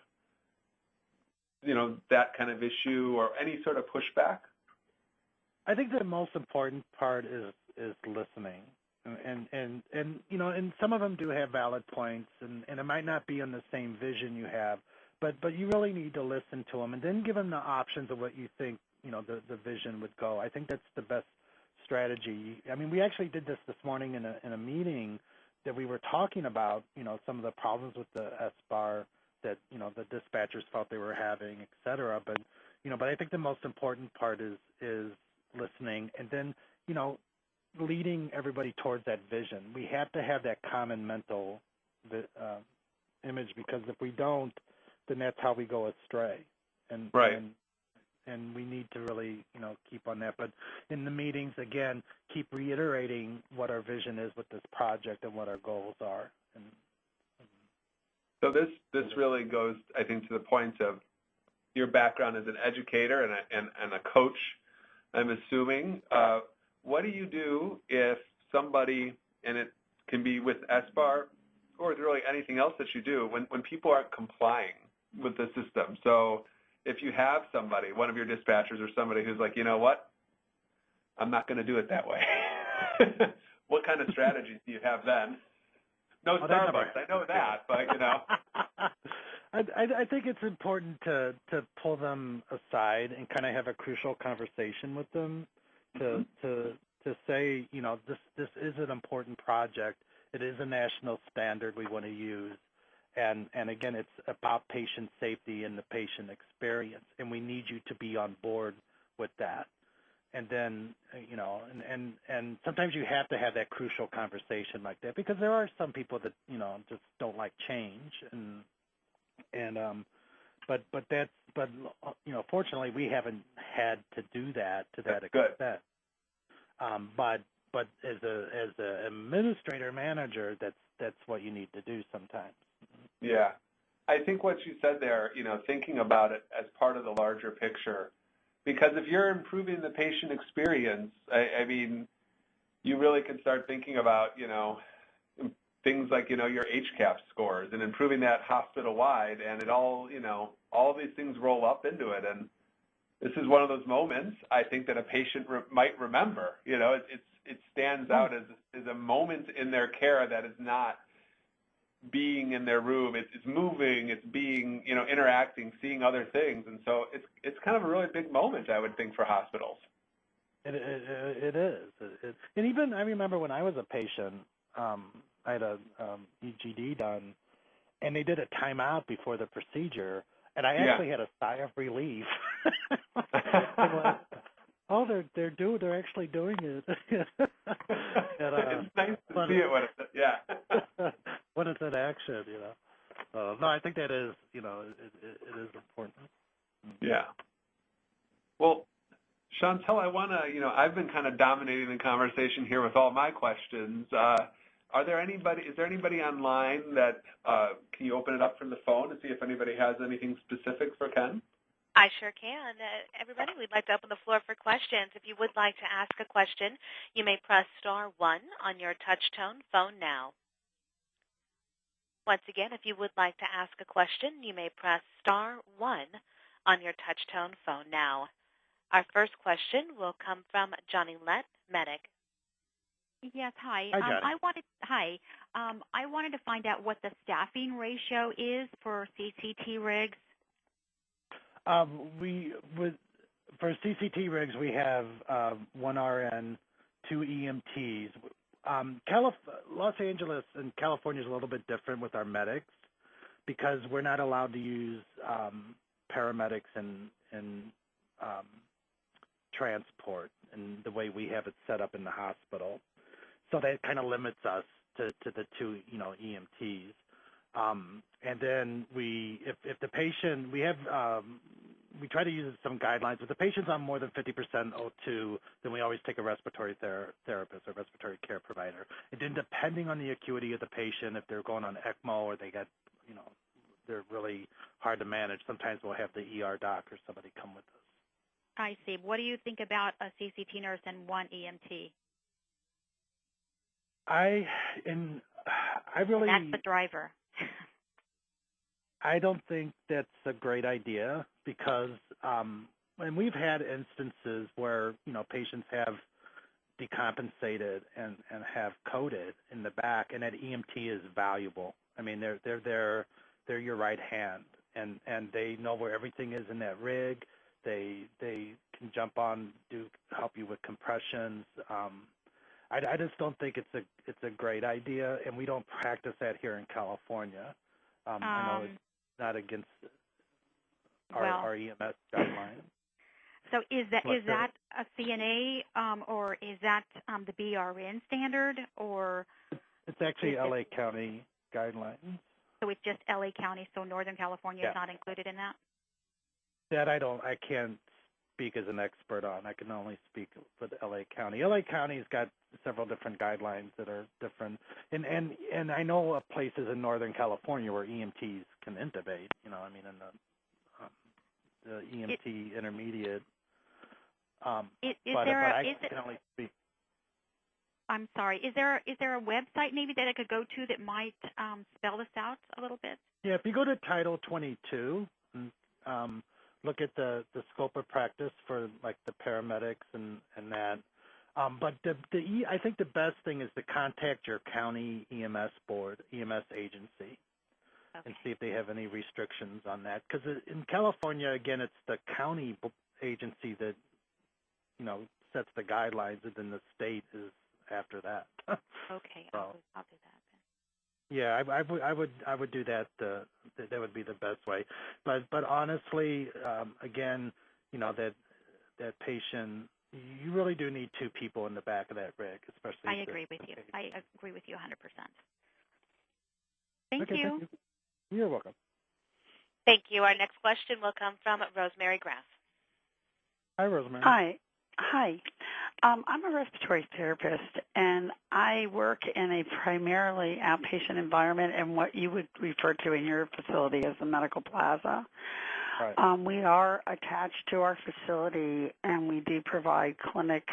that kind of issue or any sort of pushback? I think the most important part is listening. And some of them do have valid points, and it might not be on the same vision you have, but you really need to listen to them and then give them the options of what you think, the vision would go. I think that's the best strategy. I mean, we actually did this morning in a meeting that we were talking about, some of the problems with the SBAR that, the dispatchers felt they were having, et cetera. But I think the most important part is listening and then, leading everybody towards that vision. We have to have that common mental image, because if we don't, then that's how we go astray. And we need to really, keep on that. But in the meetings, again, keep reiterating what our vision is with this project and what our goals are. So this really goes, I think, to the point of your background as an educator and a coach, I'm assuming. What do you do if somebody, and it can be with SBAR or really anything else that you do, when people aren't complying with the system? So if you have somebody, one of your dispatchers or somebody who's like, you know what, I'm not going to do it that way. What kind of strategies do you have then? No Starbucks, I know that, but I think it's important to pull them aside and kind of have a crucial conversation with them to say, this is an important project. It is a national standard we want to use. And again, it's about patient safety and the patient experience, and we need you to be on board with that. And then, and sometimes you have to have that crucial conversation like that, because there are some people that, just don't like change. But fortunately, we haven't had to do that to that extent. But as a administrator manager, that's what you need to do sometimes. Yeah, I think what you said there, thinking about it as part of the larger picture, because if you're improving the patient experience, I mean, you really can start thinking about, things like, your HCAHPS scores and improving that hospital-wide, and it all, all of these things roll up into it. And this is one of those moments, I think, that a patient might remember. It stands out as a moment in their care that is not being in their room. It's moving, it's being, interacting, seeing other things. And so it's kind of a really big moment, I would think, for hospitals. It is. And even I remember when I was a patient, I had a EGD done, and they did a timeout before the procedure, and I actually had a sigh of relief. Like, oh, they're actually doing it. And, it's nice to see it when it's when it's in action, No, I think that is, it is important. Yeah. Well, Chantel, I want to, I've been kind of dominating the conversation here with all my questions. Is there anybody online that, can you open it up from the phone to see if anybody has anything specific for Ken? I sure can. Everybody, we'd like to open the floor for questions. If you would like to ask a question, you may press *1 on your touch-tone phone now. Once again, if you would like to ask a question, you may press *1 on your touch-tone phone now. Our first question will come from Johnny Lett, medic. Yes, hi. Hi, Johnny. I wanted to find out what the staffing ratio is for CCT rigs. For CCT rigs, we have 1 RN, 2 EMTs. Los Angeles and California is a little bit different with our medics, because we're not allowed to use paramedics in transport in the way we have it set up in the hospital. So that kind of limits us to the 2, EMTs. And then if the patient, we try to use some guidelines. If the patient's on more than 50% O2, then we always take a respiratory therapist or respiratory care provider. And then depending on the acuity of the patient, if they're going on ECMO or they got, they're really hard to manage. Sometimes we'll have the ER doc or somebody come with us. I see. What do you think about a CCP nurse and one EMT? I really. And that's the driver. I don't think that's a great idea because, and we've had instances where patients have decompensated and have coded in the back, and that EMT is valuable. I mean, they're your right hand, and they know where everything is in that rig. They can jump on, help you with compressions. I just don't think it's a great idea, and we don't practice that here in California. I know it's not against our EMS guidelines. So is that a CNA or is that the BRN standard, or? It's actually LA County guidelines. So it's just LA County, so Northern California is not included in that? That I can't speak as an expert on. I can only speak for the LA County. LA County's got several different guidelines that are different, and I know of places in Northern California where EMTs can intubate. In the EMT intermediate. I can only speak. I'm sorry. Is there a website maybe that I could go to that might spell this out a little bit? Yeah, if you go to Title 22 and look at the scope of practice for like the paramedics and that. But I think the best thing is to contact your county EMS board, EMS agency, and see if they have any restrictions on that. Because in California, again, it's the county agency that sets the guidelines, and then the state is after that. Okay, so, I'll do that then. Yeah, I would do that. That would be the best way. But honestly, again, that patient, you really do need two people in the back of that rig, especially. I agree with you. I agree with you 100%. Thank you. Thank you. You're welcome. Thank you. Our next question will come from Rosemary Graff. Hi, Rosemary. Hi. I'm a respiratory therapist, and I work in a primarily outpatient environment and what you would refer to in your facility as the medical plaza. Right. We are attached to our facility, and we do provide clinic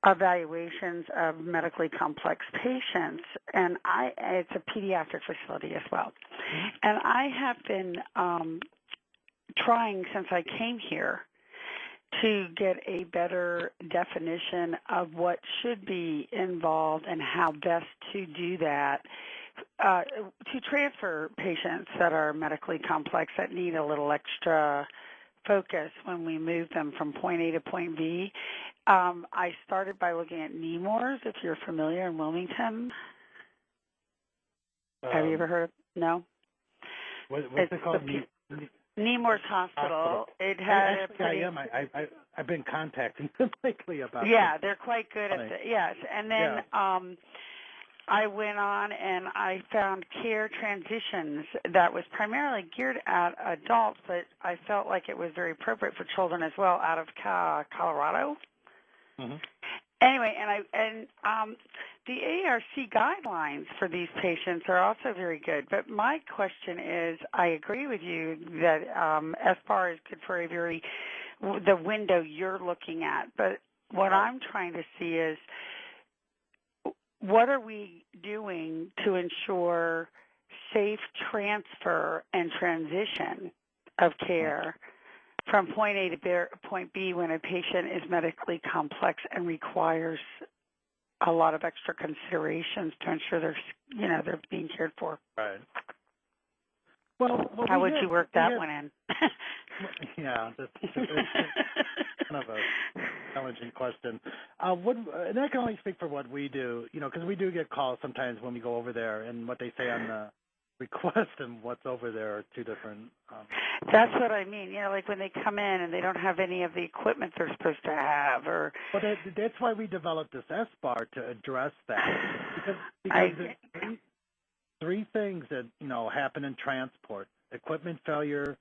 evaluations of medically complex patients, and it's a pediatric facility as well. Mm-hmm. And I have been trying since I came here to get a better definition of what should be involved and how best to do that, to transfer patients that are medically complex that need a little extra focus when we move them from point A to point B. I started by looking at Nemours, if you're familiar, in Wilmington. Have you ever heard? No? What's it called? Nemours Hospital. It had I've been contacting them lately about. Yeah, they're quite good at it. Yes, and then I went on and I found care transitions that was primarily geared at adults, but I felt like it was very appropriate for children as well, out of Colorado. Mm-hmm. Anyway, and the AHRQ guidelines for these patients are also very good. But my question is, I agree with you that SBAR is good for the window you're looking at. But what I'm trying to see is, what are we doing to ensure safe transfer and transition of care from point A to point B when a patient is medically complex and requires a lot of extra considerations to ensure they're being cared for? Right. Well, how would you work that one in? Yeah, that's kind of a challenging question. And I can only speak for what we do, because we do get calls sometimes when we go over there, and what they say on the request and what's over there are two different. That's what I mean. Like when they come in and they don't have any of the equipment they're supposed to have, or. But that's why we developed this SBAR to address that, because there's three things that happen in transport: equipment failure,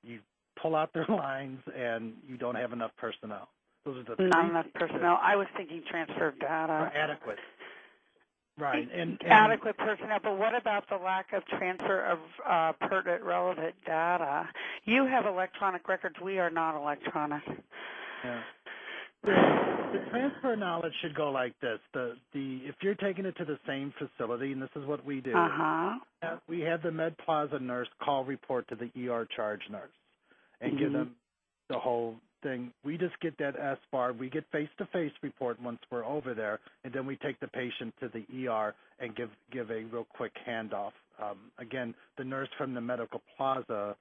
you pull out their lines, and you don't have enough personnel. Those are the not enough personnel. I was thinking transfer of data. Are adequate. Right. And adequate personnel, but what about the lack of transfer of pertinent, relevant data? You have electronic records. We are not electronic. Yeah. The transfer knowledge should go like this. If you're taking it to the same facility, and this is what we do, we have the Med Plaza nurse call report to the ER charge nurse and give them the whole thing. We just get that SBAR. We get face-to-face report once we're over there, and then we take the patient to the ER and give a real quick handoff. Again, the nurse from the Medical Plaza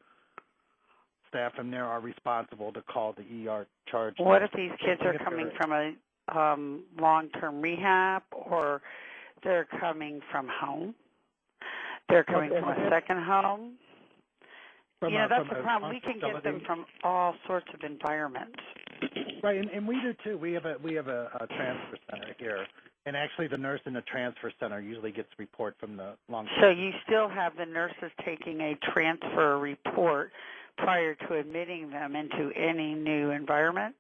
staff from there are responsible to call the ER charge. What if these kids are coming from a long-term rehab, or they're coming from home? They're coming from a second home? That's the problem. We can get them from all sorts of environments. Right, and we do too. We have a transfer center here, and actually the nurse in the transfer center usually gets report from the long-term. So you still have the nurses taking a transfer report prior to admitting them into any new environment?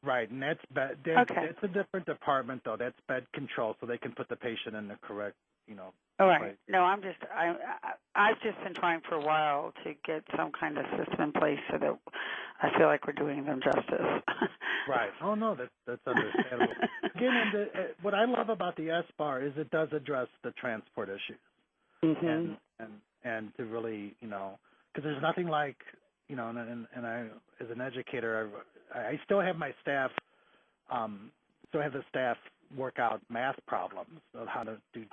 Right, and that's a different department though. That's bed control, so they can put the patient in the correct, All right. Right. No, I've just been trying for a while to get some kind of system in place so that I feel like we're doing them justice. Right. Oh no, that's understandable. Again, what I love about the SBAR is it does address the transport issues, and to really, because there's nothing like, and I, as an educator, I still have my staff, the staff work out math problems of how to do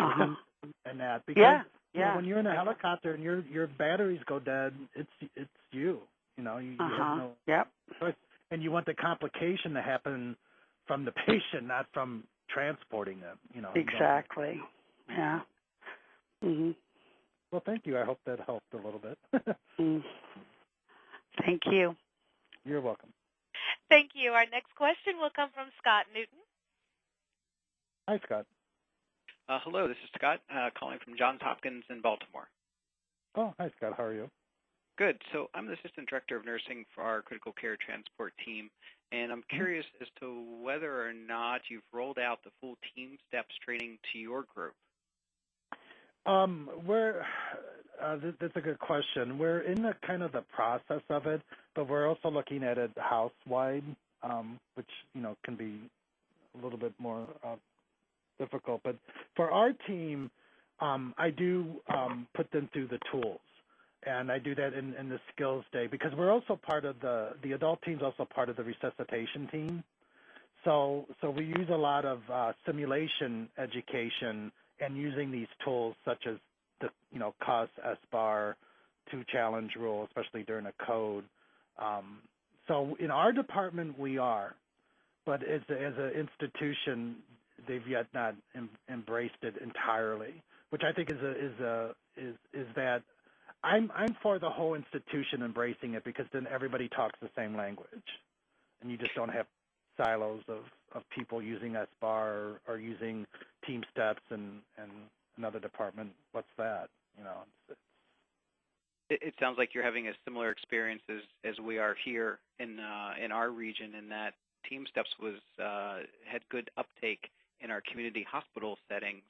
and that, because when you're in a helicopter and your batteries go dead, it's you. You have no choice, and you want the complication to happen from the patient, not from transporting them. Exactly. Yeah. Well, thank you. I hope that helped a little bit. Thank you. You're welcome. Thank you. Our next question will come from Scott Newton. Hi, Scott. Hello, this is Scott calling from Johns Hopkins in Baltimore. Oh, hi, Scott. How are you? Good. So I'm the Assistant Director of Nursing for our Critical Care Transport team, and I'm curious as to whether or not you've rolled out the full TeamStepps training to your group. That's a good question. We're in the kind of the process of it, but we're also looking at it house-wide, which, can be a little bit more difficult. But for our team, I do put them through the tools, and I do that in the skills day, because we're also part of the adult team's also part of the resuscitation team. So we use a lot of simulation education and using these tools such as the COS, SBAR, 2-challenge rule, especially during a code. So in our department we are, but as an institution they've yet not embraced it entirely, which I think is that I'm for the whole institution embracing it, because then everybody talks the same language, and you just don't have silos of people using SBAR or using TeamStepps and another department. What's that? It sounds like you're having a similar experience as we are here in our region, in that TeamStepps had good uptake in our community hospital settings,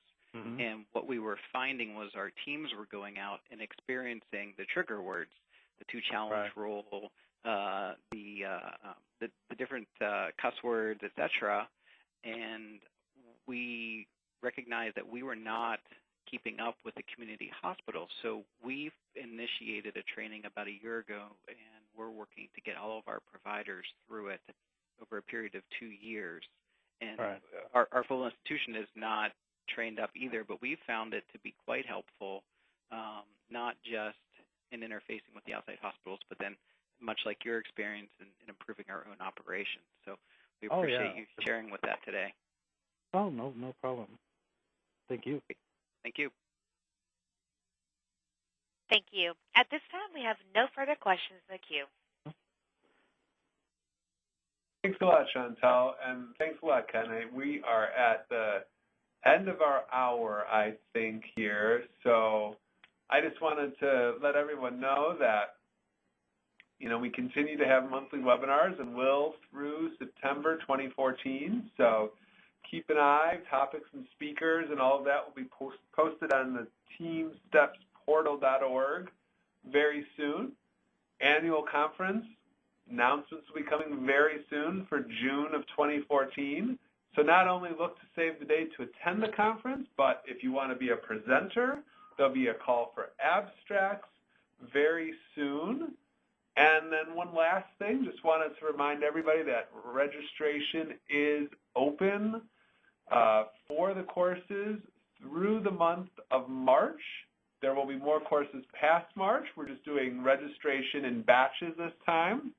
and what we were finding was our teams were going out and experiencing the trigger words, the 2-challenge rule, the different cuss words, etc., and we recognized that we were not keeping up with the community hospital. So we've initiated a training about a year ago, and we're working to get all of our providers through it over a period of 2 years. And our full institution is not trained up either, but we've found it to be quite helpful, not just in interfacing with the outside hospitals, but then much like your experience in improving our own operations. So we appreciate you sharing with that today. Oh, no problem. Thank you. Thank you. Thank you. At this time, we have no further questions in the queue. Thanks a lot, Chantel, and thanks a lot, Ken. We are at the end of our hour, I think, here. So I just wanted to let everyone know that, we continue to have monthly webinars and will through September 2014. So keep an eye. Topics and speakers and all of that will be posted on the TeamStepsPortal.org very soon. Annual conference announcements will be coming very soon for June of 2014. So not only look to save the date to attend the conference, but if you want to be a presenter, there'll be a call for abstracts very soon. And then one last thing, just wanted to remind everybody that registration is open for the courses through the month of March. There will be more courses past March. We're just doing registration in batches this time.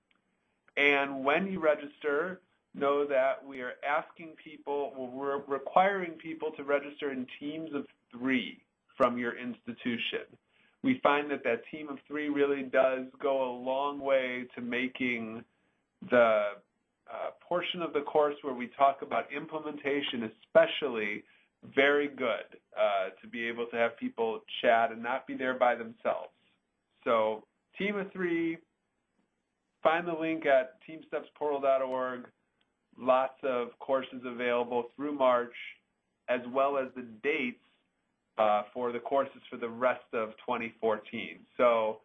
And when you register, know that we are asking people, we're requiring people to register in teams of 3 from your institution. We find that that team of 3 really does go a long way to making the portion of the course where we talk about implementation especially very good, to be able to have people chat and not be there by themselves. So team of 3, find the link at TeamStepsPortal.org. Lots of courses available through March, as well as the dates for the courses for the rest of 2014. So,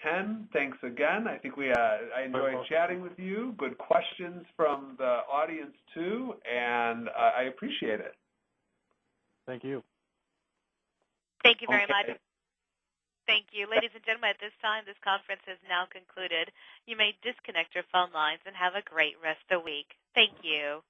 Ken, thanks again. I think I enjoyed chatting with you. Good questions from the audience too, and I appreciate it. Thank you. Thank you very much. Thank you. Ladies and gentlemen, at this time, this conference has now concluded. You may disconnect your phone lines and have a great rest of the week. Thank you.